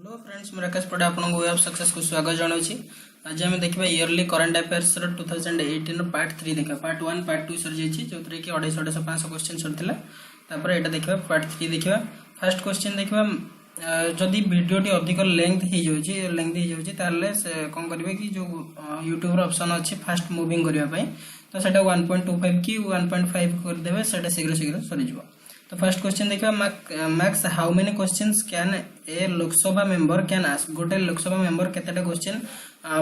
Hello friends मैं राकेश पड़े आपको वे ऑफ सक्सेस को स्वागत जनाऊँ। आज आम देखा इयरली करंट अफेयर्स 2018 पार्ट 3 देखा पार्ट 1 पार्ट 2 सरी जाइए जो कि 250 क्वेश्चन सर देखा देखा पार्ट 3 देखा फास्ट क्वेश्चन देखा जदि वीडियोटी अधिक लेंथ हो कौन करेंगे कि जो यूट्यूब ऑप्शन अच्छी फास्ट मूविंग करने तो सेटा 1.25 कि 1.5 करदे शीघ्र शीघ्र सरीज। तो फर्स्ट क्वेश्चन देखा max how many questions can a Lok Sabha member can ask गोटे लोकसभा मेंबर केतेटा क्वेश्चन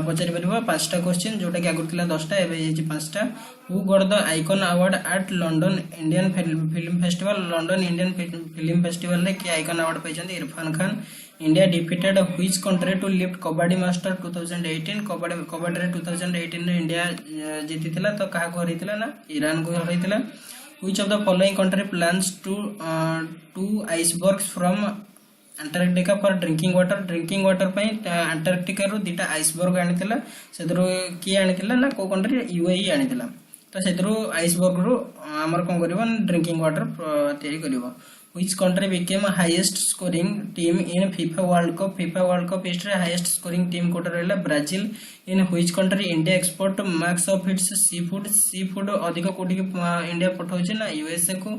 पचारि परिबो 5टा क्वेश्चन जोटा कि आगु थिला 10टा एबे हेछि 5टा। Who got the icon award at London Indian film festival London Indian film festival रे कि आइकन अवार्ड पाइछन्ती Irfan Khan. India defeated which country to lift kabaddi master 2018 kabaddi रे 2018 रे इंडिया जीतिथिला तो काहा को हरैथिला ना ईरान को हरैथिला। Which of the following country plans to icebergs from Antarctica for drinking water? Drinking water पे Antarctica रो दिटा iceberg आनिथिला सेदरो की आनिथिला ना को कंट्री UAE आनिथिला तो सेदरो iceberg रो हमर कोन करिवो ड्रिंकिंग वाटर तयारी करिवो। Which country became highest scoring team in FIFA World Cup? FIFA World Cup history highest scoring team Kota रहला Brazil. In which country India export max of its seafood अधिक कोटी India पठाउछि ना USA को।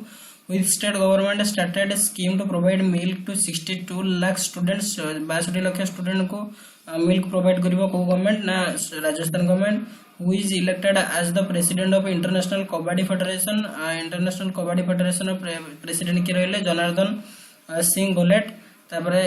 Which state government started scheme to provide milk to 62 lakh students 62 lakh student को milk provide करिवो को government ना Rajasthan government. Who is elected as the president of International Kabaddi Federation? International Kabaddi Federation of president के रहले जनार्दन सिंह गोलेट। तापरे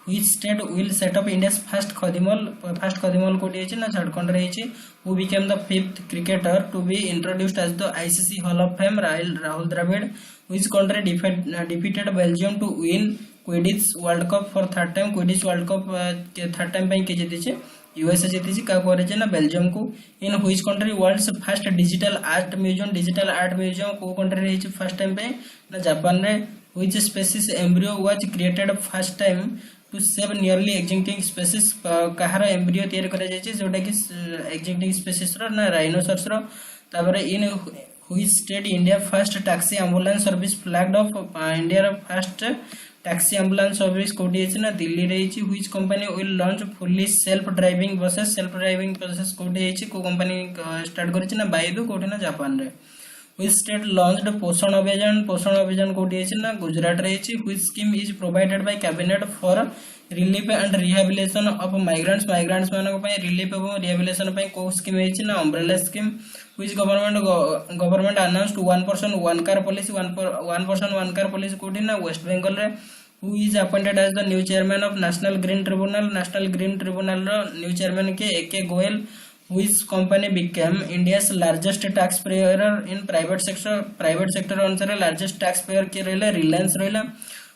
which state will set up India's first khadi mall कोटी है ना झारखंड रे है। Who became the 5th cricketer to be introduced as the ICC Hall of Fame? Rahul Dravid। Which country defeated Belgium to win Quidditch World Cup for third time? Quidditch World Cup के third time पे के जीती USA जीती का करे ना Belgium को। In which country world's first digital art museum को कंट्री रे फर्स्ट टाइम पे ना जापान रे। Which species embryo was created first time to save nearly existing species कहार एम्ब्रियो तैयार करा जायछि जोटा कि एक्जिस्टिंग स्पीशीज रो ना राइनोसरस रो। तापरे in which state India first taxi ambulance service flagged off India रो फर्स्ट टैक्सी एम्बुलेंस सर्विस कोटी है ना दिल्ली रे है। Which company will launch fully self driving buses कोटी है को कंपनी स्टार्ट करिछि ना बायदू कोठी ना जापान रे। व्हिच स्टेट लॉन्च्ड पोषण अभियान कोटी है ना गुजरात रे है। Which scheme is provided by cabinet for relief and rehabilitation of migrants मानक पय रिलीफ एवं रिहैबिलिटेशन पय को स्कीम है ना umbrella scheme. Which government announced 1 person 1 car policy कोठी ना वेस्ट बंगाल रे। Who is appointed as the new chairman of National Green Tribunal रो न्यू चेयरमैन के AK Goyal. Which company became India's largest taxpayer in private sector अनुसार largest taxpayer के रहला रिलायंस रहला।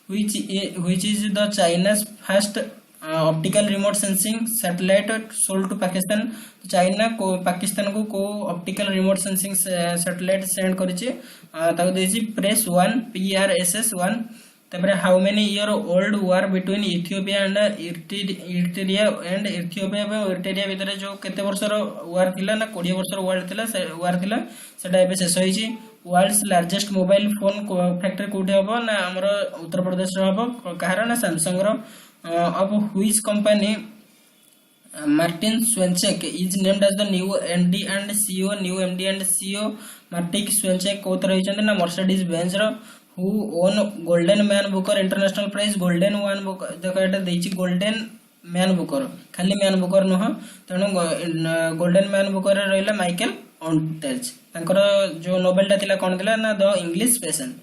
Which is the China's first optical remote sensing satellite sold to Pakistan. तो China को पाकिस्तान को optical remote sensing satellite send करिछि ताको देछि प्रेस 1 PRSS-1। तबरे how many year old war between Ethiopia and Eritrea भितर जो केते वर्षर वार थिला ना 20 वर्षर वार थिला सेटा एबे शेष होइछि। World's largest mobile phone factory कोठे हबो ना हमर उत्तर प्रदेश रो हबो कहार ना सैमसंग रो। of which company Martin Swanchek is named as the new MD and CEO Martin Swanchek को तरह हिचंदे ना Mercedes Benz row. who won Golden Man Booker International Prize Golden One Booker जकाटा देछि Golden Man Booker खाली Man Booker नह तनो Golden Man Booker रहला Michael ऑन्टेल्स तांकर जो नोबेल ता थिला कोन थिला ना द इंग्लिश पेशेंट।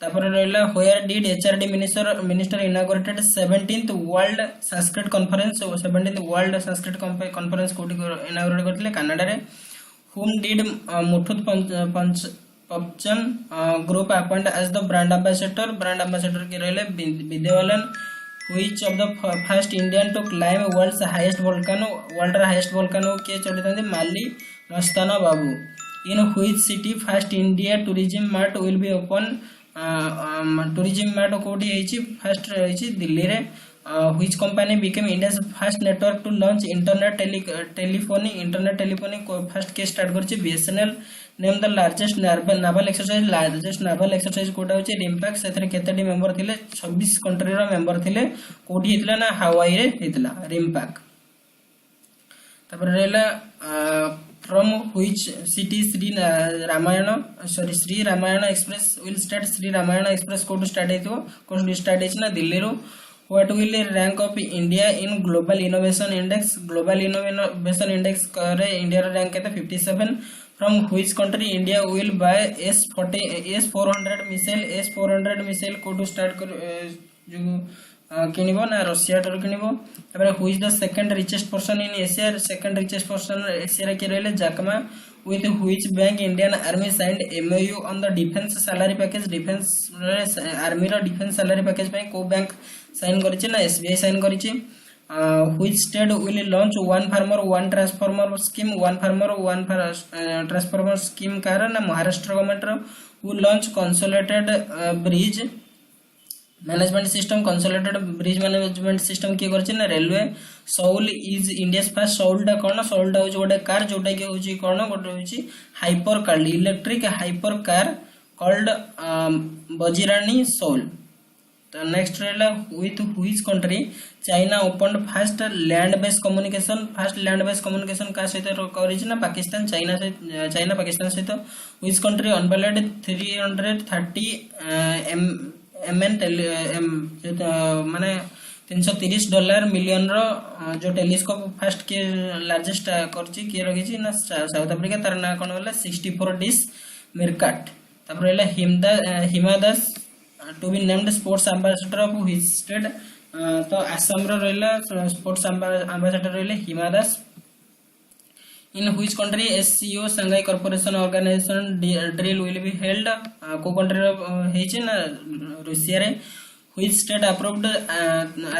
तापर रहला where did HRD minister inaugurated 17th world sanskrit conference कोठी इनागुरेट करथिले कनाडा रे। whom did Muthoot Pappachan group appoint as the brand ambassador के रहले विद्यावलन। which of the first Indian to climb world's highest volcano के चढ़ितंदे माली मस्ताना बाबू। in which city first India tourism mart will be open tourism mart कोठी है first रही दिल्ली रे। which company became India's first network to launch internet telephony first के start करछि BSNL। Name the largest naval exercise कोटा होची RIMPAC सेथरे केतेडी member थिले 26 country रो member थिले कोठी हितला ना हवाई रे हितला रिम्पैक्ट तापर रहला from which city Shri Ramayan express will start Shri Ramayan express कोटू स्टार्ट हेतो कोटू स्टार्ट हेछि ना दिल्ली रो what will rank of India in global innovation index करे इंडिया रो रैंक केते 57 from which country India will buy S400 missile कोटू स्टार्ट कर जो किनिबो ना रशिया टर किनिबो तापर who is the second richest person in Asia second richest person Asia रे के रहले Jack Ma with which bank Indian army signed MoU on the defence salary package defence army रो डिफेंस सैलरी पैकेज पे को bank sign करिछि ना SBI sign करिछि which state will launch one farmer one transformer scheme कारण ना Maharashtra government रो who launch consolidated bridge management system consolidated bridge management system किए करछि ना रेलवे सोल इज इंडियास फर्स्ट सोल्डा कोन सोल्डा होछि गोटे कार जोटा कि होछि कोन गोटे होछि hyper car electric hyper car called Vazirani Shul तो नेक्स्ट रहला with which country China open first land based communication का सहित करिछि ना पाकिस्तान चाइना पाकिस्तान सहित व्हिच कंट्री अनवैलिड 330 माने $330 मिलियन रो जो टेलीस्कोप फर्स्ट के लार्जेस्ट करछि के रखिछि ना साउथ अफ्रीका तार ना कोन होला 64 डिश मिरकाट तापर होला Hima Das to be named sports ambassador of which state तो असम रो रहला स्पोर्ट्स एम्बेसडर रहले Hima Das in which country SCO Shanghai Cooperation Organization drill will be held को कंट्री हेछि ना रूसिया रे which state approved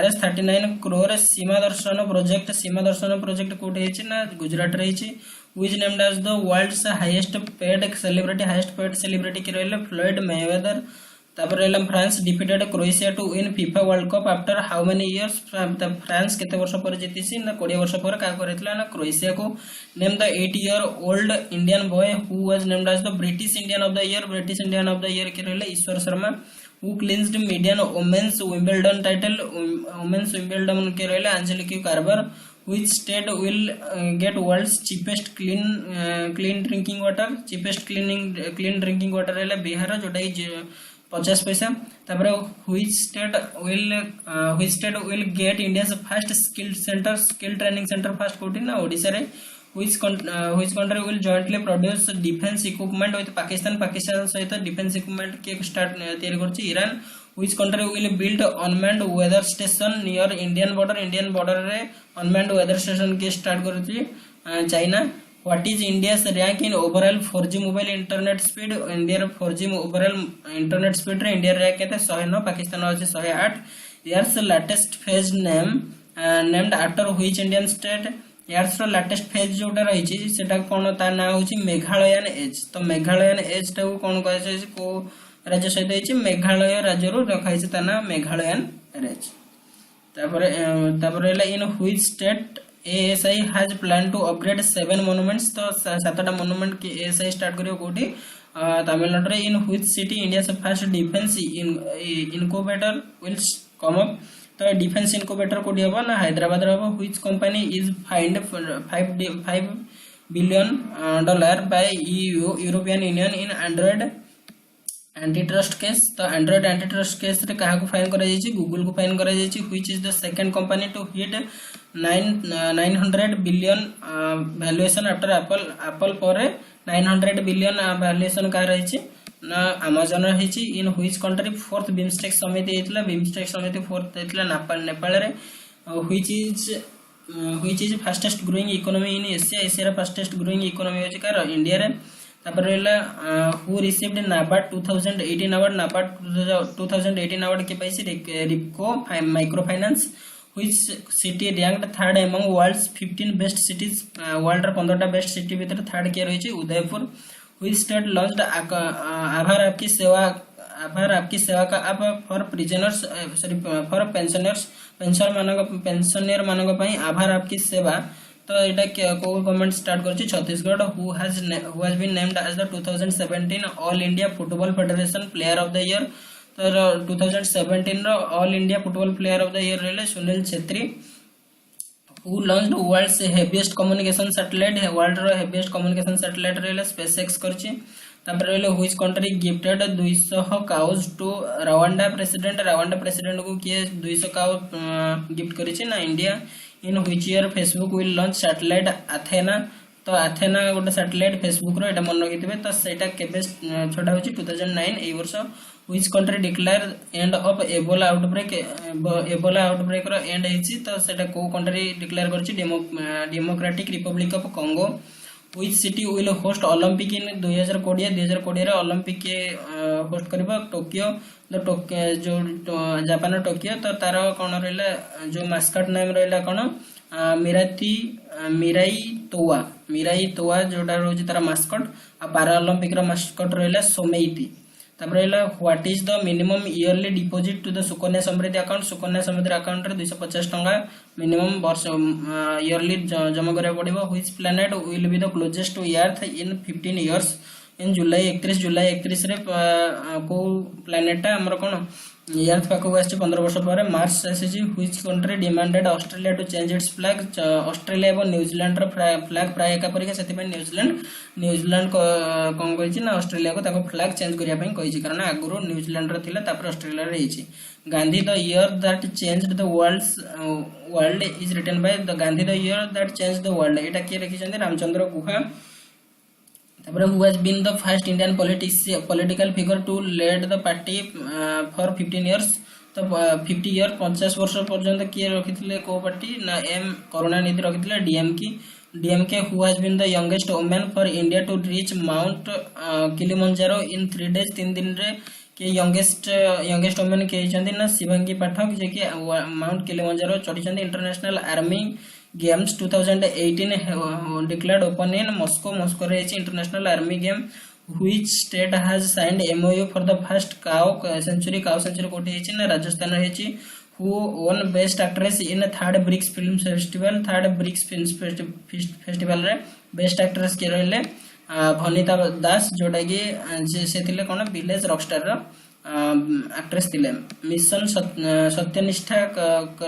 RS 39 crore Seema Darshan project कोट हेछि ना गुजरात रे हेछि which named as the world's highest paid celebrity के रहले फ्लॉयड मेवेदर तापर रहला France defeated Croatia to win FIFA World Cup after how many years France केते वर्ष पर जीतिछि ना 20 वर्ष पर का करथिला ना क्रोएशिया को name the 8-year-old Indian boy who was named as the British Indian of the year के रहले Ishwar Sharma who clinched median women's Wimbledon title के रहले Angelique Kerber which state will get world's cheapest clean drinking water रहले बिहार जोटा 50 पैसा तापर which state will get India's first skill training centre first कोठी ना ओडिसा रे which country will jointly produce defence equipment with Pakistan सहित डिफेंस इक्विपमेंट के start तयारी करछि Iran which country will build unmanned weather station near Indian border रे unmanned weather station के start करछि China What is India's rank in overall 4G mobile internet speed? India 4G overall internet speed रे India rank केते 109 पाकिस्तान अछि 108 Year's latest phase named after which Indian state Year's row latest phase जोटा रही छी सेटा कोन ता ना होछि मेघालयन एज तो मेघालयन एज टा कोन कहै छै को राज्य सहित होछि मेघालय राज्य रो रखाइ छै ता ना मेघालयन एज तापर इन which state ASI has planned to upgrade 7 monuments तो 7टा मोनुमेंट के ASI स्टार्ट करियो कोठी तमिलनाडु रे in which city India's first defence incubator will come up तो डिफेंस इनक्यूबेटर कोठी हबो ना हैदराबाद रे हबो which company is find $5 billion bye European union in Android antitrust case तो एंड्रॉइड एंटीट्रस्ट केस रे काहा को फाइन करा जायछि गूगल को फाइन करा जायछि which is the second company to hit 900 billion valuation after Apple पर 900 बिलियन वैल्यूएशन का रही ना अमेजन रही in which country fourth BIMSTEC समिति हेतला बिमस्टेक समिति फोर्थ हेतला नेपाल रे which is fastest growing economy in Asia fastest growing economy होछि का इंडिया रे तापर रहला हु रिसीव्ड नाबार्ड 2018 अवार्ड के पैसे Repco micro finance which city ranked third among world's 15 best cities world 15टा बेस्ट सिटी भीतर थर्ड के रही उदयपुर which state launched आभार आपकी सेवा का app for prisoners for pensioner मानक पई आभार आपकी सेवा तो एटा को गवर्नमेंट स्टार्ट करछि Chhattisgarh who has been named as the 2017 all India football federation player of the year. तो 2017 रो all India football player of the year रहले Sunil Chhetri. Who launched world's heaviest communication satellite world रो हेवीएस्ट कम्युनिकेशन सैटेलाइट रहले SpaceX करछि। तापर रहले which country gifted 200 cows to Rwanda president को किए 200 काउ गिफ्ट करिछि ना India. In which year Facebook will launch satellite Athena. तो अथेना गोटे सैटेलाइट फेसबुक रो एटा मन रखिथिबे। तो सेटा केबे छोटा होछि 2009 एई वर्ष। Which country declare end of Ebola outbreak रो एंड हेछि। तो सेटा को कंट्री डिक्लेयर करछि democratic republic of Congo. Which city will host Olympic in 2020 रे ओलंपिक के होस्ट करबा टोक्यो। जो जापान टोक्यो। तो तार कोन रहला जो मास्कट नाम रहला कोन मिराई तोवा जोटा रोज तार मास्कट। आ पारा ओलंपिक रो मास्कट रहला सोमेइती। तापर रहला what is the minimum yearly deposit to the Sukanya Samriddhi account रे 250 टंका मिनिमम वर्ष ईयरली जमा करिया पड़िबो। Which planet will be the closest to earth in 15 years. In July 31 रे को प्लैनेट हमर कोन अर्थ पाखो आछि 15 वर्ष पर मार्च आछि। Which country demanded Australia to change its flag. Australia एवं न्यूजीलैंड रो फ्लैग प्राय एका परिका सेति पे न्यूजीलैंड कोन कहिछि ना ऑस्ट्रेलिया को ताको फ्लैग चेंज करिया पई कहिछि कारण आगुरो न्यूजीलैंड रो थिला तापर ऑस्ट्रेलिया रे हिछि। Gandhi the year that changed the world is written by the Gandhi the year that changed the world. एटा के लिखिछन्ते रामचंद्र गुहा। तापर who has been the first Indian political figure to lead the party for 15 years. तो 50 year 50 वर्ष पर्यंत किए रखिथिले को party ना एम करुणानिधि रखिथिले DMK. Who has been the youngest women for India to reach mount Kilimanjaro in 3 days 3 दिन रे के यंगेस्ट वुमेन के छथि ना शिवांगी पाठक जे कि माउंट किलिमंजारो चढ़िछथि। International army games 2018 declared open in Moscow रे international army game. Which state has signed MoU for the first cow sanctuary कोठी हेछि ना राजस्थान हेछि। Who won best actress in third BRICS film festival रे best actress के रहले भनिता दास जोटा कि से थिले कोन विलेज रॉकस्टार रो एक्ट्रेस थिले। मिशन सत्यनिष्ठा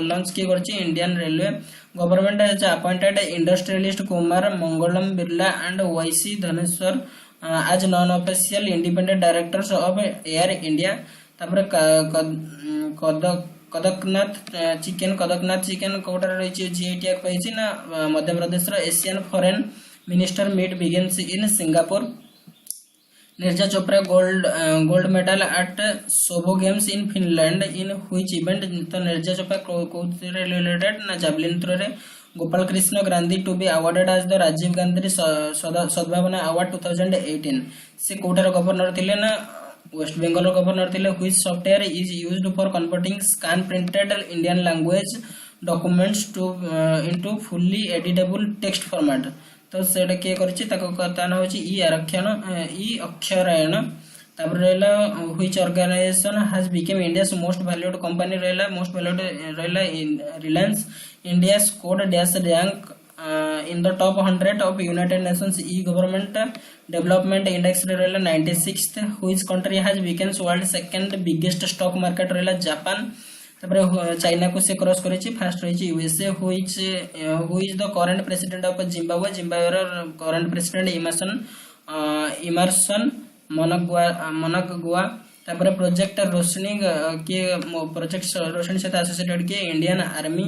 लॉन्च के करछि Indian railway. Government has appointed industrialist Kumar Mangalam Birla and Y C Dhaneshwar as non official independent directors of Air India. तापर कदकनाथ चिकेन कोटर रही जी टैग पाइछि ना मध्य प्रदेश रो Asian foreign minister meet begins in Singapore. Neeraj Chopra gold medal at Savo games in Finland in which event. तो निर्जा चोपड़ा कोथिरे related ना javelin throw रे। Gopal Krishna Gandhi to be awarded as the Rajiv Gandhi Sadbhavana award 2018। से कोटार गवर्नर थिले ना वेस्ट बंगाल गवर्नर थिले। Which software is used for converting scan printed Indian language documents to into fully editable text format. तो सेटा के करछि ताको कथन होछि ई अक्षरायण। तापर रहला which organisation has become India's most valued company रहला Reliance. India scored dash rank in the top 100 of United Nations e government development index रहला 96th। Which country has become world second biggest stock market रहला Japan. तापर China को से cross करेछि first रही USA. Who is the current president of Zimbabwe रो current president Emmerson Mnangagwa. तापर project Roshni के प्रोजेक्ट रोशनी से एसोसिएटेड के Indian army.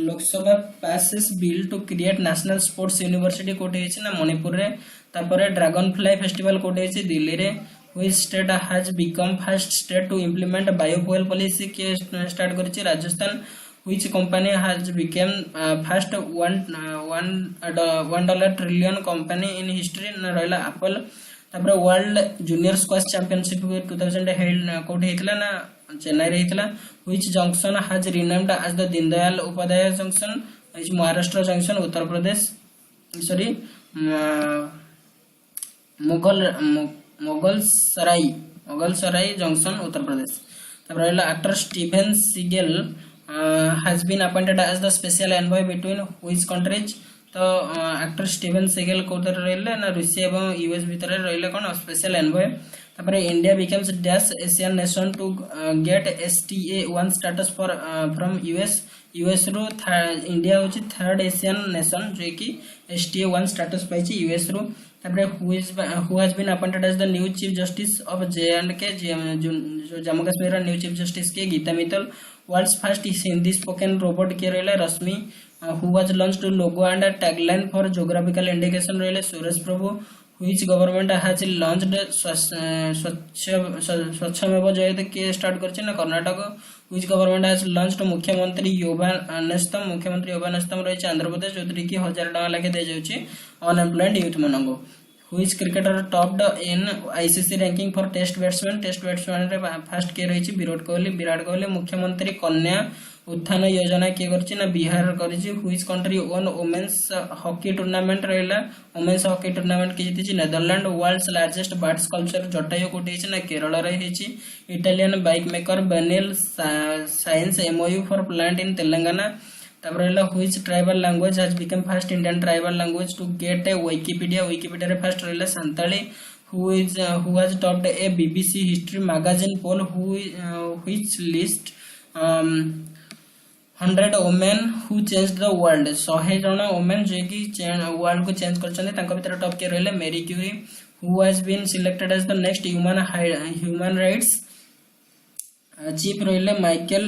Lok Sabha passes bill to create national sports university कोठी हेछि ना मणिपुर रे। तापर ड्रैगन फ्लाई फेस्टिवल कोठी हेछि दिल्ली रे। Which state has become first state to implement biofuel policy के स्टार्ट करिछि Rajasthan. Which company has become first $1 trillion company in history रहला एप्पल। तापर वर्ल्ड जूनियर स्क्वाश चैंपियनशिप 2008 कोठी हेतला ना चेन्नई रे हेतला। Which junction has renamed as the Deendayal Upadhyaya junction is Maharashtra junction Uttar Pradesh sorry Mughal Sarai junction Uttar Pradesh. तापर रहला actor Steven Seagal has been appointed as the special envoy between which countries? तो एक्टर स्टीवन सेगेल कोतर रहले ना रूसिया एवं यूएस भीतर रहले कोन स्पेशल एनवॉय तापरे India becomes dash Asian nation to get STA1 status for from US रो इंडिया होची थर्ड एशियन नेशन जे कि STA1 स्टेटस पाइछि यूएस रो तापरे who has been appointed as the new chief justice of J&K जो जम्मू कश्मीर रा न्यू चीफ जस्टिस के Gita Mittal world's first Hindi spoken robot के रहले रश्मि who was launched logo and a tagline for geographical indication रहले सुरेश प्रभु which government has launched स्वच्छमेव जयते के start करछि ना Karnataka which government has launched मुख्यमंत्री युवा नेस्तम रहिछि आंध्र प्रदेश जोतरी कि 1000 टका लाखे दे जाउछि अनएम्प्लॉयड यूथ मनंगो which cricketer topped in ICC ranking for test batsman रे फर्स्ट के रहिछि विराट कोहली मुख्यमंत्री कन्या उत्थान योजना के करछि ना बिहार करछि which country won women's hockey tournament रहला women's hockey tournament के जीतिछि Netherland world's largest bird sculpture Jatayu कोठी छि ना केरल रे हिछि Italian bike maker Benelli signs MOU for plant in Telangana तापर रहला which tribal language has become first Indian tribal language to get a wikipedia रे फर्स्ट रहला Santali who has topped a BBC history magazine poll which list 100 women who changed the world 100 जन women जे कि world को change करछन तांका भीतर top के रहले Marie Curie who has been selected as the next human rights chief रहले Michelle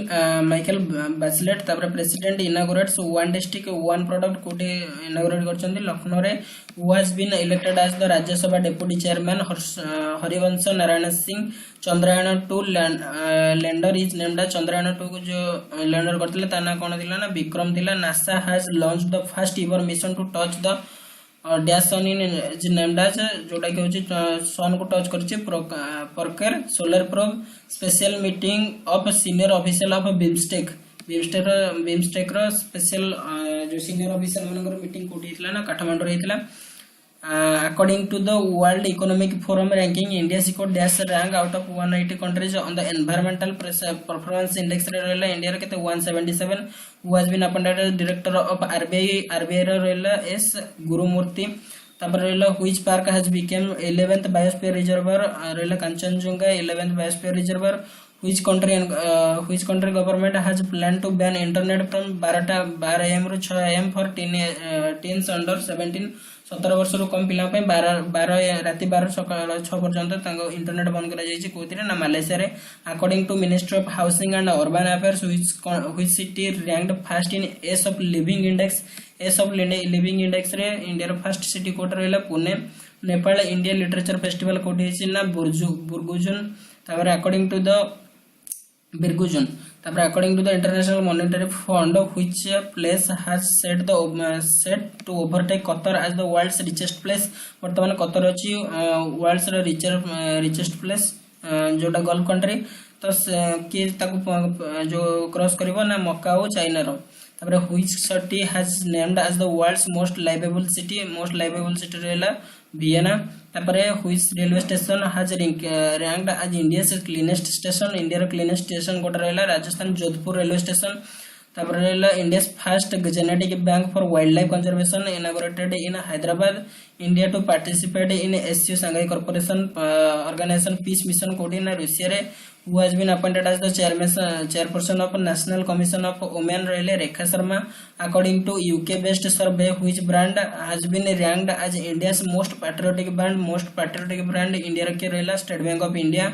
Bachelet तापर president inaugurates one district one product कोटे इनागुरेट करछन लखनऊ रे who has been elected as the Rajya Sabha deputy chairman Harivansh Narayan Singh Chandrayaan 2 lander is named Chandrayaan 2 को जो lander करथिले ताना कोन थिला ना विक्रम थिला NASA has launched the first ever mission to touch the dash sun in is named as जोटा कि होची सन को टच करछि Parker solar probe special meeting of senior official of BIMSTEC रो स्पेशल जो सीनियर ऑफिशियल मनकर meeting कोठी हितला ना काठमांडू रे हितला according to the World Economic Forum ranking India scored dash rank out of 180 countries on the environmental performance index रे रहला India रे केते 177 who has been appointed as director of RBI रे रहला S गुरुमूर्ति तापर रहला which park has become 11th biosphere reservoir रहला Kanchenjunga 11th biosphere reservoir which country government has planned to ban internet from 12 am ru 6 am for teens under 17 वर्ष रु कम पिला पे 12 राति 12 सकाळ 6 पर्यंत इंटरनेट बंद करा जायछि कोथिरे ना मालयसिया रे according to ministry of housing and urban affairs which city ranked first in ease of living index रे इंडिया रो फर्स्ट सिटी कोट रहला Pune Nepal Indian literature festival कोठी छि ना बुर्गुजुन तापर अकॉर्डिंग टू द बिरगुजुन तापर according to the International Monetary Fund which place has set to overtake Qatar as the world's richest place वर्तमान कतर अछि वर्ल्ड्स रो रिचेस्ट प्लेस जोटा गल्फ कंट्री तो के ताको जो क्रॉस करबो ना मकाओ चाइना रो तापर which city has named as the world's most livable city रहला वियना तापर which railway station has ranked as India's cleanest station कोटा रहला राजस्थान जोधपुर रेलवे स्टेशन तापर रहला India's first genetic bank for wildlife conservation inaugurated in Hyderabad India to participate in SCO Shanghai Corporation organization peace mission कोठी ना Russia रे who has been appointed as the chairperson of National Commission of Women रहले Rekha Sharma according to UK based survey which brand has been ranked as India's most patriotic brand India के रहला State Bank of India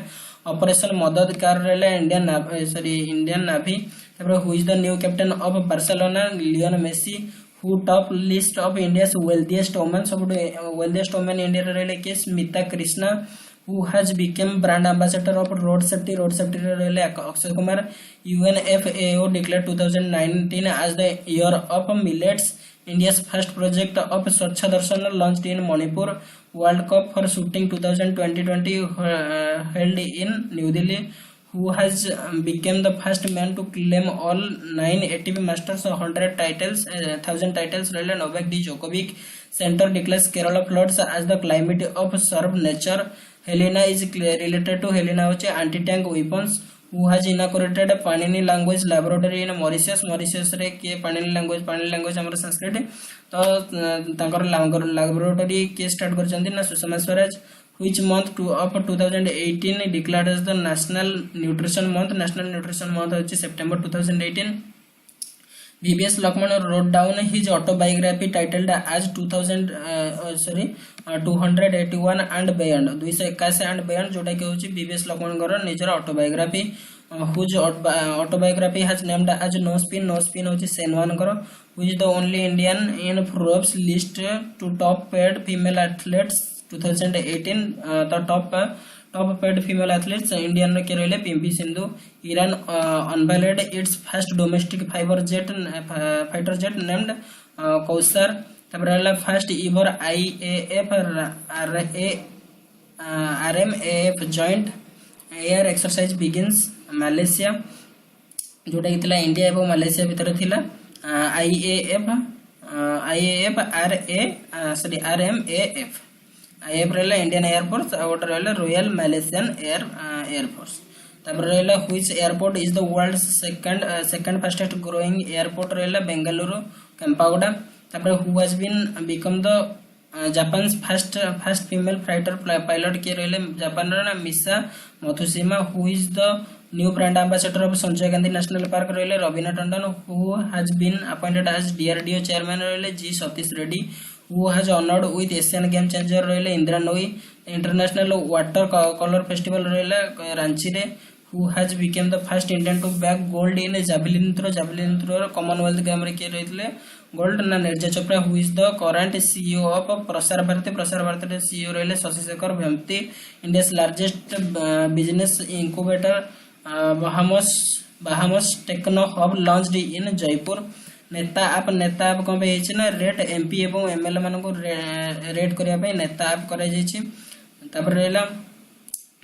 operation Madad कार रहला Indian navy तापर who is the new captain of Barcelona Lionel Messi who top list of India's wealthiest women India रहले के Smita Krishna who has become brand ambassador of road safety रहले Akshay Kumar UNFAO declared 2019 as the year of millets India's first project of Swachh Darshan launched in Manipur World Cup for shooting 2020 held in New Delhi who has become the first man to claim all 9 ATP Masters 1000 titles रहले Novak Djokovic Center declares Kerala floods as the climate of serve nature Helena is related to Helena hoche anti tank weapons who has inaugurated Panini language laboratory in Mauritius Mauritius रे के Panini language हमर संस्कृत तो तांकर laboratory के start करचंदी ना Sushma Swaraj which month to of 2018 declared as the national nutrition month होची September 2018 VVS Lakshman wrote down his autobiography titled as 281 and beyond 281 and beyond जोटा कि होची VVS Lakshman गर निजर autobiography whose autobiography has named as No Spin होची सेनवान गर who is the only Indian in Forbes list to top paid female athletes 2018 the top paid female athletes Indian के रहले Pimpi Sindhu Iran unveiled its first domestic fighter jet named Kausar तब रहला first ever IAF RMAF joint air exercise begins Malaysia जोटा कि थिला India एवं मालेशिया भितर थिला RMAF IAF रहला इंडियन एयरफोर्स और रहला रॉयल मलेशियन एयरफोर्स तब रहला which airport is the world second fastest growing airport रहला बेंगलुरु केम्पागोडा तब who has been become the Japan's first female fighter pilot के रहले जापान रा Misa Matsushima who is the new brand ambassador of Sanjay Gandhi national park रहले Raveena Tandon who has been appointed as DRDO chairman रहले G Satish Reddy who has honored with Asian game changer रहले इंदिरा नोई international water colour festival रहले रांची रे who has become the first Indian to bag gold in javelin throw commonwealth game रे के रहले gold ना Nirjay Chopra who is the current CEO of Prasar Bharati रे CEO रहले Shashi Shekhar Vempati India's largest business incubator Bahamas Techno Hub launched in Jaipur नेता आप कौन पे ना रेट एमपी एवं एमएलए मान को रेट करने पे नेता आप करे जाइए तब रहला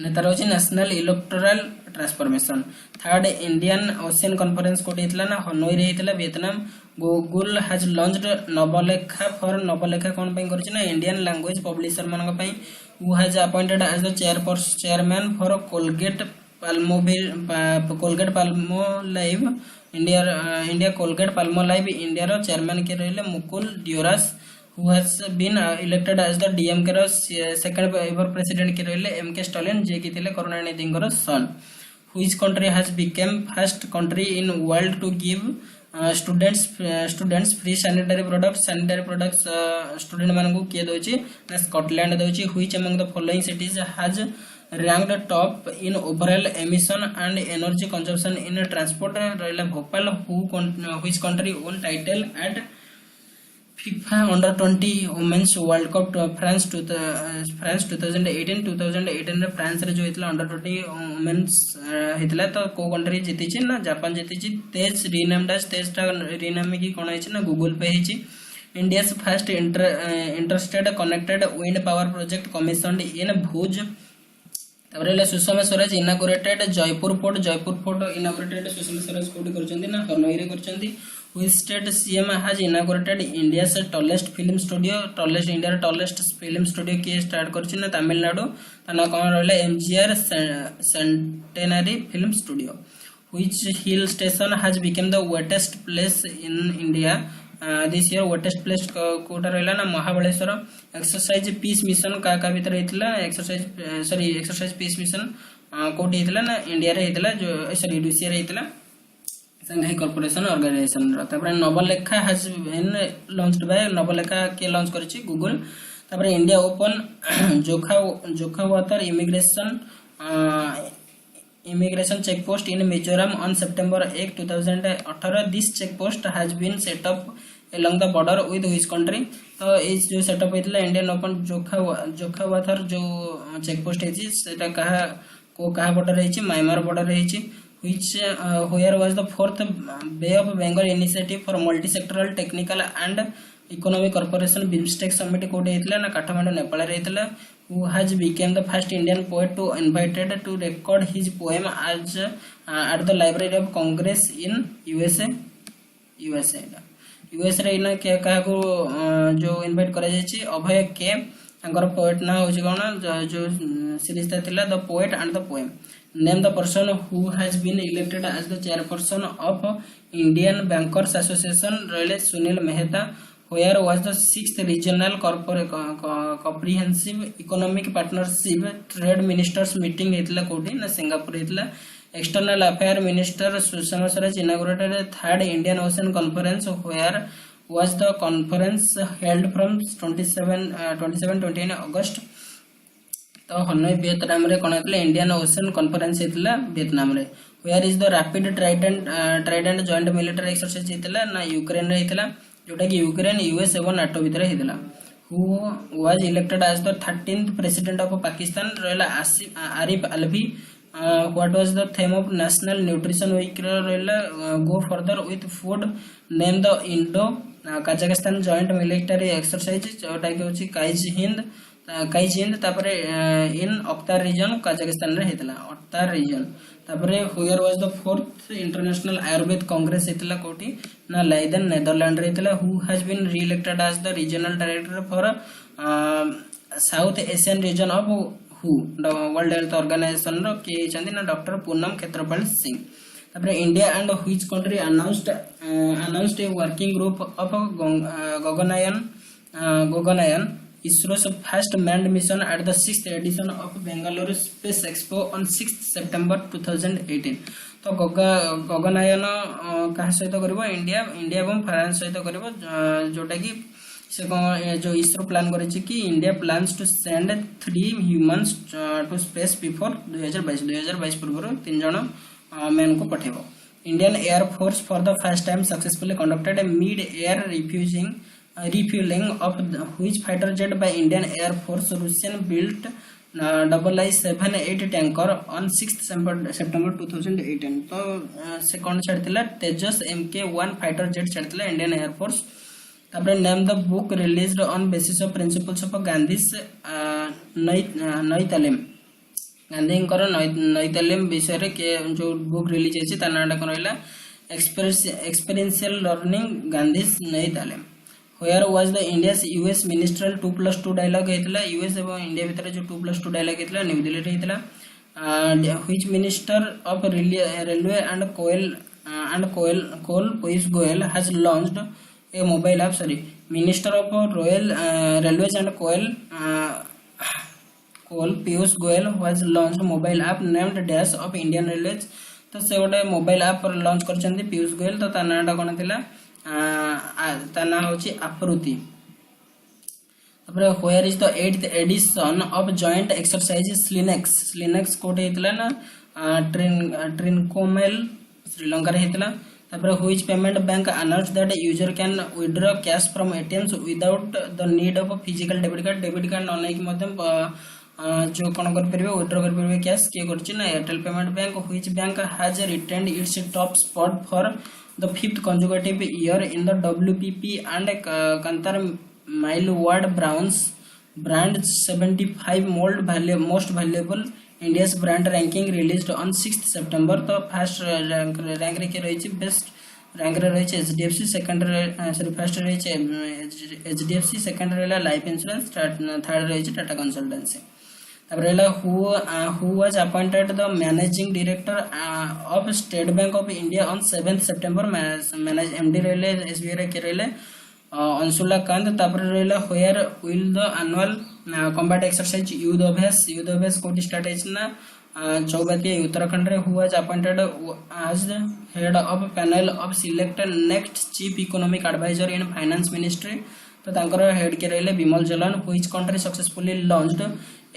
नेता रही national electoral transformation third Indian ocean conference कोटी हितला ना हनोई रे हितला वियतनाम गूगल हैज लॉन्च्ड नवलेखा कौन पे करछि ना इंडियन लैंग्वेज पब्लिशर मान को पे who has appointed as the chairman for Colgate Palmolive India Colgate Palmolive India रो चेयरमैन के रहले Mukul Deoras who has been elected as the DMK रो सेकंड एवर प्रेसिडेंट के रहले एमके स्टालिन जे कि थिले करुणानिधि रो सन which country has become first country in world to give students free sanitary products student मान को किए दोची ना Scotland Dochi which among the following cities has ranked top in overall emission and energy consumption in transport रहला Bhopal which country won title at FIFA Under 20 Women's World Cup France 2018 रे France रे जो हितला under 20 women's हितला तो को country जीती छी ना Japan जीती छी तेज रीनेम्ड एज तेज टा रीनेम की कोन हिची ना गूगल पे हिची India's first interstate connected wind power project commissioned in Bhuj तब रहले Sushma Swaraj inaugurated Jaipur fort inaugurated Sushma Swaraj कोडी करचंदी ना हनोई रे करचंदी which state CM has inaugurated India's tallest film studio India tallest film studio के स्टार्ट करछि ना तमिलनाडु तना कोन रहले MGR Centenary Film Studio which hill station has become the wettest place in India this year wettest place Kota रहला ना Mahabaleshwar exercise piece mission का भीतर हेतला exercise piece mission कोटी हेतला ना इंडिया रे हेतला जो सॉरी रूसिया रे हेतला Shanghai Corporation Organization तापर नवलेखा has been launched by नवलेखा के लॉन्च करछि गूगल तापर इंडिया ओपन जोखा water immigration check post in Mizoram on September 8 2018 this check post has been set up along the border with which country तो इस जो setup हेतला Indian open Zokhawthar जो check post हेछि सेटा कहा बॉर्डर हेछि म्यांमार बॉर्डर हेछि which where was the fourth Bay of Bengal initiative for multi-sectoral technical and economic cooperation BIMSTEC summit कोड हेतला ना काठमांडू नेपाल रे हेतला who has become the first Indian poet to invited to record his poem as at the Library of Congress in USA रे ना क्या कहा को जो इनवाइट करा जायछि अभय के ତାଙ୍କର ପୋଏଟ୍ ନା ହେଉଛି କ'ଣ जो ସିରିଜଟା ଥିଲା ଦ poet and the poem. Name the person who has been elected as the chairperson of Indian bankers association ରହିଲେ Sunil Mehta. Where was the 6th regional comprehensive economic partnership trade ministers meeting ହେଇଥିଲା କୋଉଠି ନା ସିଙ୍ଗାପୁର ହେଇଥିଲା। external affair minister Sushma Swaraj inaugurated third Indian Ocean Conference where was the conference held from 27-29 August। तो Hanoi Vietnam रे कोन हेतले Indian Ocean conference हेतला Vietnam रे। Where is the rapid trident joint military exercise हेतला ना यूक्रेन रे हेतला जोटा कि यूक्रेन यूएस एवं नाटो भितर हेतला। Who was elected as the 13th president of Pakistan रहला Arif Alvi. What was the theme of national nutrition week रहला go further with food. Name the Indo Kazakhstan joint military exercise जोटा कि होची काइज हिंद तापरे इन अख्तार रीजन कजाकिस्तान रे हेतला अख्तार रीजन। तापरे where was the 4th international Ayurveda congress हेतला कोठी ना लाइदेन नेदरलैंड रे हेतला। Who has been re-elected as the regional director for South Asian region of हु वर्ल्ड हेल्थ ऑर्गेनाइजेशन रो के चंदी ना डॉक्टर पूनम क्षेत्रपाल सिंह। तापरे India and which country announced a working group of Gaganyaan ISRO's first manned mission at the 6th edition of Bangalore Space Expo on 6th September 2018। तो गगनयान कहा सहित करिवो India एवं फ्रांस सहित करिवो जोटा कि से जो इसरो प्लान करिछि कि India plans to send 3 humans to space before 2022 पूर्व 3 जण मैन को पठेबो। Indian air force for the first time successfully conducted a mid air refueling of which fighter jet by Indian Air Force Russian built II-78 tanker on 6th September 2018। तो से कौन छाड़तिला Tejas MK-1 fighter jet छाड़तिला Indian air force. तापर name the book released on basis of principles of Gandhi's Nai Talim. Gandhi नई तालीम विषय रे के जो बुक रिलीज होछि ता नाटा कोन रहला एक्सपीरियंशियल लर्निंग गांधीज नई तालीम। Where was the India's US ministerial 2+2 dialogue हेतला यूएस एवं इंडिया भीतर जो 2+2 डायलॉग हेतला न्यू दिल्ली रे हेतला। Which minister of railway and coal Piyush Goyal has launched a mobile app minister of royal railways and coal Piyush Goyal has launched mobile app named dash of Indian railways. तो से गोटे मोबाइल ऐप लॉन्च करछन्ती पीयूष गोयल। तो ता नाटा कोन थिला ता ना होची आप्रति। तापर where is the 8th edition of joint exercise SLINEX कोटे हेतला ना ट्रिनकोमेल श्रीलंका रे हेतला। तापर which payment bank announced that user can withdraw cash from ATMs without the need of physical debit card न कि मध्यम जो कोन कर परबे विथड्रॉ कर परबे कैश के करछि ना Airtel payment bank. Which bank has retained its top spot for the 5th consecutive year in the WPP and Kantar Mileward brand 75 most valuable India's brand ranking released on 6th September। तो first rank रे के रही best rank रे रही HDFC second first रही HDFC second रहला life insurance third रही Tata consultancy. who was appointed the managing director of State Bank of India on 7th September MD रहले SBI रे के रहले अंशुला कांत। तापर रहला where will the annual combat exercise युद्ध अभ्यास कोड स्टार्ट हैछना चौबतिया उत्तराखंड रे। who was appointed as the head of panel of selected next chief economic advisor in finance ministry। तो तांकर हेड के रहले विमल जलन। which country successfully launched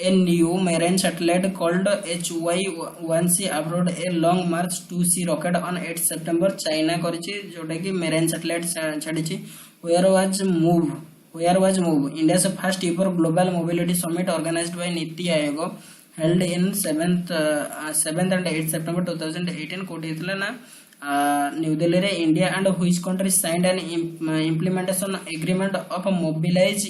a new marine satellite called HY-1C abroad a long march 2C rocket on 8 September China करछि जोटा कि marine satellite छाडिछि। where was move India's first ever global mobility summit organized by Niti Aayog held in 7th and 8th September 2018 कोठी हेतला ना new Delhi रे। India and which country signed an implementation agreement of mobilise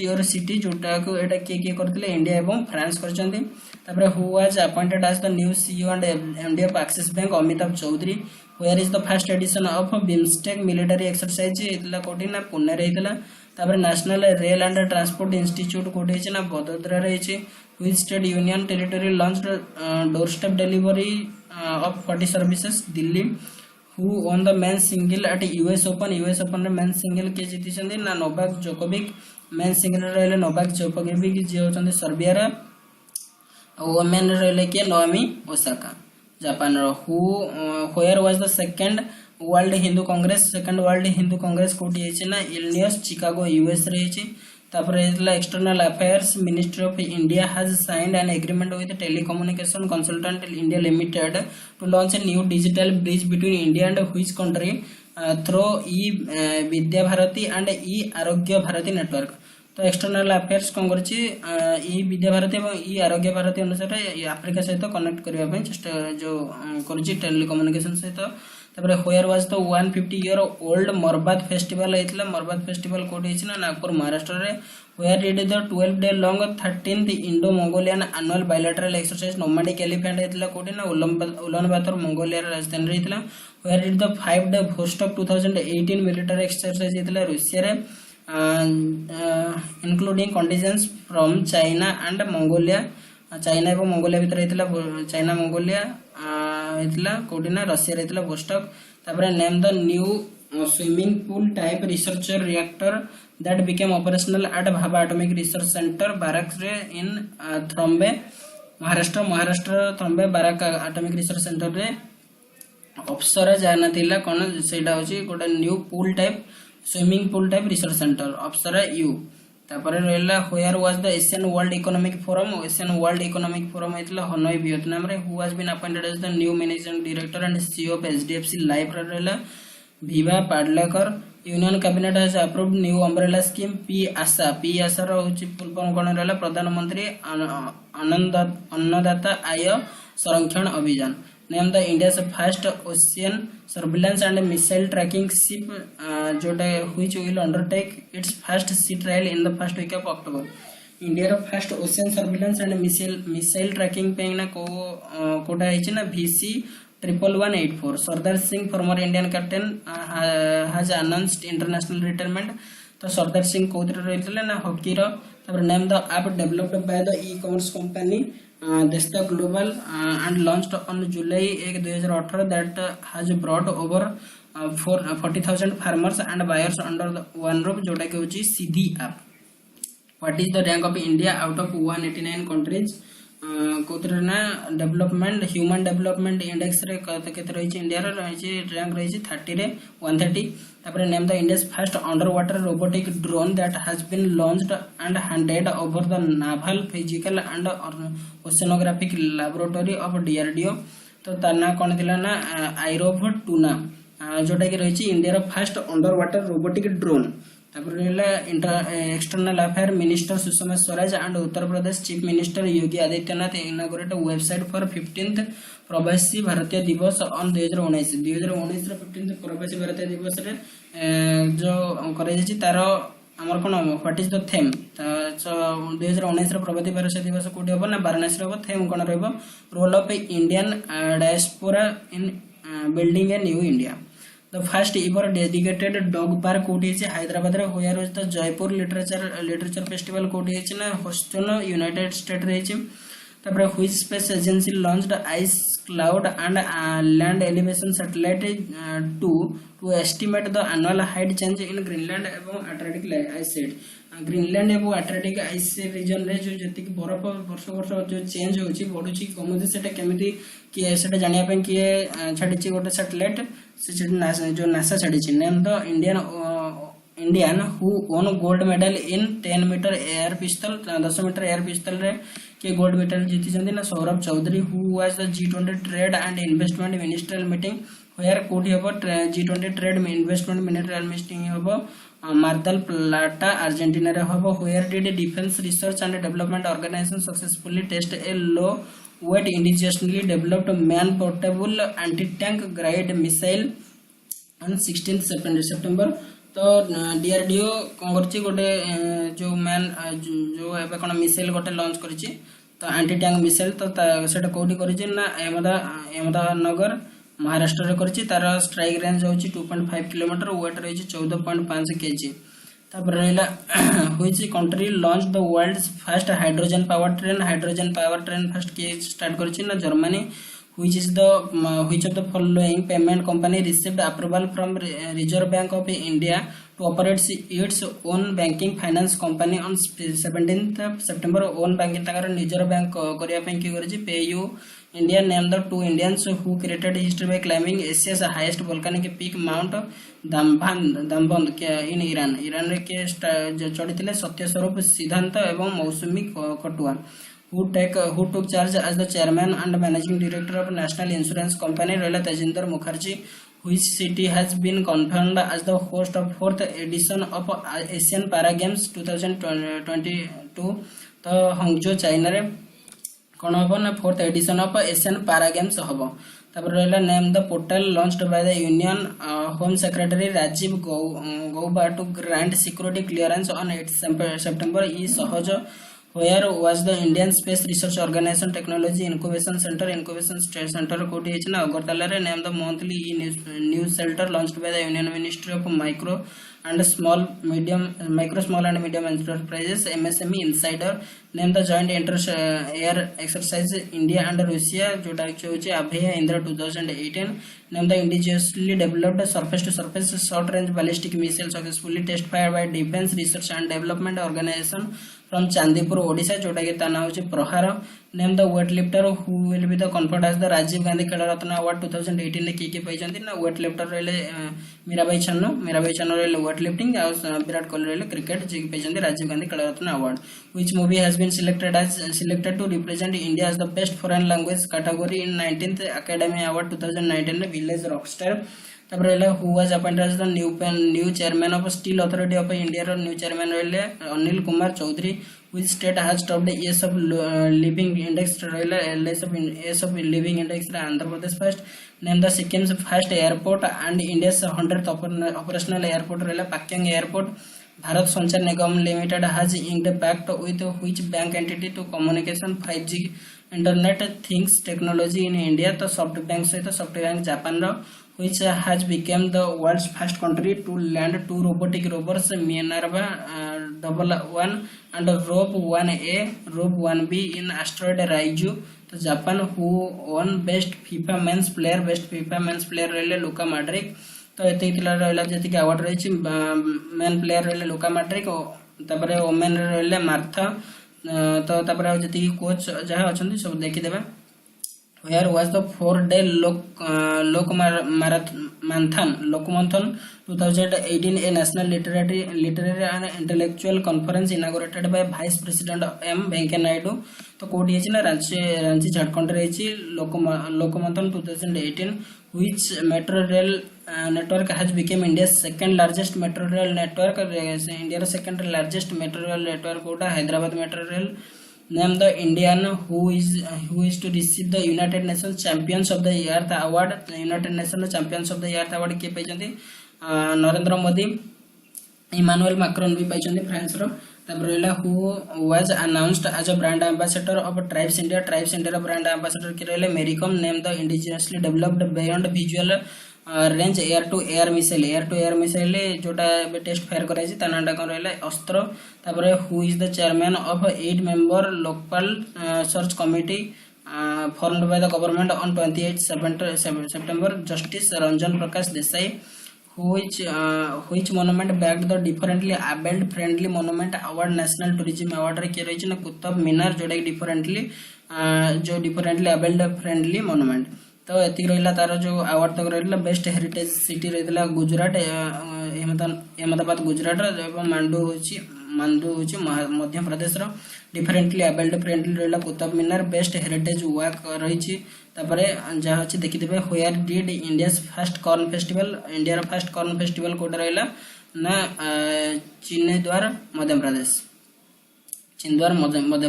your city जोटा को एटा के करथिले India एवं France करचंती। तापर who was appointed as the new CEO and MD of Axis Bank Amitabh Chaudhary. Where is the first edition of BIMSTEC military exercise इतला कोठी ना पुणे रे इतला। तापर national rail and transport institute कोठी है ना बड़ोदरा रही। Which state union territory launched door step delivery of 40 services Delhi. Who won the men singles at US Open रे मेन सिंगल के जीति ना नोवाक जोकोविक। मेन सिंगल रहिले नोवाक जोकोविक जे होचंदी सर्बिया रे। वोमेन रहिले के नोमी ओसाका जापान रो। Who where was the second world Hindu congress. Second world Hindu congress कोठी है ना इलिनॉइस चिकागो यूएस रही। तापर external affairs ministry of India has signed an agreement with telecommunication consultant India limited to launch a new digital bridge between India and which country through e Vidya Bharati and e Arogya Bharati network. तो external affairs कौन कर ई विद्या भारती और ई आरोग्य भारती अनुसार Africa सहित connect करने चेष्टा जो कर टेलीकम्युनिकेशन सहित। तापर where was the 150 year old Marbat festival होता। मरबाद फेस्टिवल कोठी है ना नागपुर महाराष्ट्र रे। Where did the 12 day long 13th Indo Mongolian annual bilateral exercise nomadic elephant होता कोठी ना उलानबातर मंगोलिया राजधानी रे होता। Where did the 5 day Vostok 2018 military exercise होता रूसिया रे including contingents from China and Mongolia. China और मंगोलिया भितर होता चाइना मंगोलिया होता कोठी ना रशिया होता वोस्टॉक। तापर name the new swimming pool type researcher reactor that became operational at Bhabha Atomic Research Centre BARC रे in Trombay Maharashtra Trombay BARC Atomic Research Centre रे अप्सरा जाना थिला कोन सेटा होची गोटे new pool type swimming pool type research centre Apsara U. तापर रहला where was the Asian World Economic Forum. Asian World Economic Forum होता हनोई वियतनाम रे। Who has been appointed as the new managing director and CEO of HDFC Life रहला Vibha Padalkar. Union Cabinet has approved new umbrella scheme P Aasha रो होची full form कोन रहला प्रधानमंत्री अन्नदाता Aay Sanrakshan Abhiyan. Name the India's first ocean surveillance and missile tracking ship जोटा which will undertake its first sea trial in the first week of October. India रो first ocean surveillance and missile tracking पे ना कोटा है ना VC 11184। Sardar Singh former Indian captain has announced international retirement. तो सरदार सिंह कोथरे रहितले ना हॉकी रो। तापर name the app developed by the e-commerce company Desta Global and launched on July 1, 2018 that has brought over 40,000 farmers and buyers under the one roof जोटा कि होची सीधी app. What is the rank of India out of 189 countries? कोतरे ना development human development index रे केते रही India रे rank रही 30 रे 130। तापर name the India's first under water robotic drone that has been launched and handed over the naval physical and oceanographic laboratory of DRDO। तो तार ना कोन दिला ना आइरोव टूना जोटा कि रही इंडिया रो first under water robotic drone. External affair minister Sushma Swaraj and Uttar Pradesh chief minister Yogi Adityanath inaugurate website for 15th Pravasi भारतीय दिवस ऑन 2019 रे 15th प्रवासी भारतीय दिवस रे जो करे जाछि तार हमर कोन व्हाट इज द थीम। तो 2019 रे प्रवासी भारतीय दिवस कोठी होबो ना वाराणसी रे होबो। थीम कोन रहबो role of Indian diaspora in building a new India. The first ever dedicated dog park कोठी है हैदराबाद रे। Where was the Jaipur literature festival कोठी है ना ह्यूस्टन यूनाइटेड स्टेट रही। तापर which space agency launched ice cloud and land elevation satellite to estimate the annual height change in Greenland एवं Arctic ice sheet. Greenland एवं आर्कटिक आइस रीजन रे जो जति बरफ वर्ष वर्ष जो चेंज होची बढ़ुची कमुची सेटा केमिति कि सेटा जानिया पे कि छाडिची गोटे सैटेलाइट से जो नासा छाडिची। Name the Indian who won gold medal in 10 metre air pistol 10 metre air pistol रे के गोल्ड मेडल जीति जंदी ना Saurabh Chaudhary. Who was the G20 trade and investment ministerial meeting where कोठी हबो G20 trade investment ministerial meeting हबो मार्दल प्लाटा Argentina रे हबो। Where did defence research and development organisation successfully test a low weight indigenously developed man portable anti tank guide missile on 16th September। तो DRDO कौन करछि गोटे जो मैन जो एबे कोन मिसाइल गोटे लॉन्च करछि तो एंटी टैंक मिसाइल। तो सेटा कोठी करछि ना अहमदानगर महाराष्ट्र रे करछि। तार स्ट्राइक रेंज होछि 2.5 किलोमीटर वेट रही 14.5 kg। तापर रहला which country launch the world's first hydrogen power train first के स्टार्ट करछि ना Germany which is the which of the following payment company received approval from Reserve Bank of India to operate its own banking finance company on 17th September own banking ताकर निजर bank करिया ପାଇଁ की करछि PayU India named the two Indians who created history by climbing Asia's highest volcanic peak Mount Damband in Iran रे के चढ़िथिले सत्य स्वरूप सिद्धांत एवं मौसुमी कटुआ who took charge as the chairman and managing director of National Insurance Company Royal Tejinder Mukherjee which city has been confirmed as the host of 4th edition of Asian Para Games 2022 तो हंगजो China रे कोन हबो ना 4th edition of Asian Para Games हबो तापर रहला name the portal launched by the union home secretary Rajiv Gauba to grant security clearance on 8 September e Sahaj where was the Indian Space Research Organization Technology Incubation Center कोठी है ना अगरतला रे name the monthly newsletter launched by the Union Ministry of Micro Small and Medium Enterprises MSME insider name the joint air exercise India and Russia जोटा होची Abhay Indra 2018 name the indigenously developed surface to surface short range ballistic missile successfully test fire by Defence research and development Organisation from Chandipur Odisha जोटा के ता ना होची Prahaar name the weight lifter who will be the conferred as the Rajiv Gandhi Khel Ratna award 2018 ने की पाइछंती ना weight lifter रहले मीराबाई छन्नो रहले वेट लिफ्टिंग और विराट कोहली रहले क्रिकेट जी पाइछंती Rajiv Gandhi Khel Ratna award which movie has been selected to represent India as the best foreign language category in 19th Academy Award 2019 ने विलेज रॉकस्टार तापर रहले who was appointed as the new chairman of Steel Authority of India रो new chairman रहले Anil Kumar Chaudhary which state has topped ease of living index रहले ease of living index रे Andhra Pradesh first name the Sikkim's first airport and India's 100th operational airport रहले Pakyong airport Bharat Sanchar Nigam limited has inked a pact with which bank entity to communication 5G internet things technology in India तो SoftBank सहित SoftBank Japan रो which has become the world's first country to land two robotic rovers Minerva 1 and Rope 1A Rope 1B in asteroid Ryugu तो Japan who won best FIFA men's player रहले Luka Modric तो एते किला रहला जति के award रही main player रहले Luka Modric तबरे women रहले मार्था तो तबरे जति कोच जहा अछंती सब देखि देबा where was the 4-day Lokmanthan 2018 a national literary and intellectual conference inaugurated by Vice President M Venkaiah Naidu तो कोडी है ना रांची झारखंड रे छि Lokmanthan 2018 which metro rail network has become India's second largest metro rail network India row second largest metro rail network Kota Hyderabad metro rail name the Indian who is to receive the United Nations Champions of the Earth award United Nations Champions of the Earth award के पाइछंती Narendra Modi Emmanuel Macron भी पाइछंती France रो तबरेला who was announced as a brand ambassador of Tribes India brand ambassador के रहले Mary Kom name the indigenously developed beyond visual range air to air missile जोटा test fire कराई ता नाटा कोन रहले अस्त्र तापरे who is the chairman of 8 member local search committee formed by the government on 28 September Justice Ranjan Prakash Desai which monument bagged the differently abled friendly monument award national tourism award रे के रही ना कुतुब मीनार जोटा differently abled friendly monument तो एति रहला तार जो अवार्ड तक रहला बेस्ट हेरिटेज सिटी रहला गुजरात अहमदाबाद गुजरात एवं मांडू होची मध्य प्रदेश रो डिफरेंटली एबल्ड फ्रेंडली रहला Qutub Minar best heritage walk रही छी तापरे जहा अछि देखि देबे where did India's first corn festival कोड रहला ना चिन्नद्वार मध्य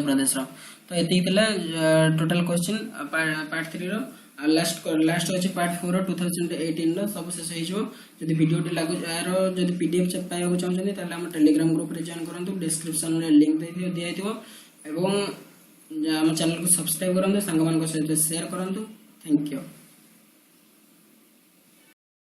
प्रदेश रो तो एति केला टोटल क्वेश्चन पार्ट 3 रो लास्ट होची पार्ट 4 2018 लो सब शेष होई जो जदी वीडियो टी लागु यार जदी पीडीएफ चेक पाइबो चाहछनी ताले हम टेलीग्राम ग्रुप रे जॉइन करंतु डिस्क्रिप्शन रे लिंक दिया दियो एवं हम चैनल को सब्सक्राइब करंतु संग मान को सहित शेयर करंतु थैंक यू।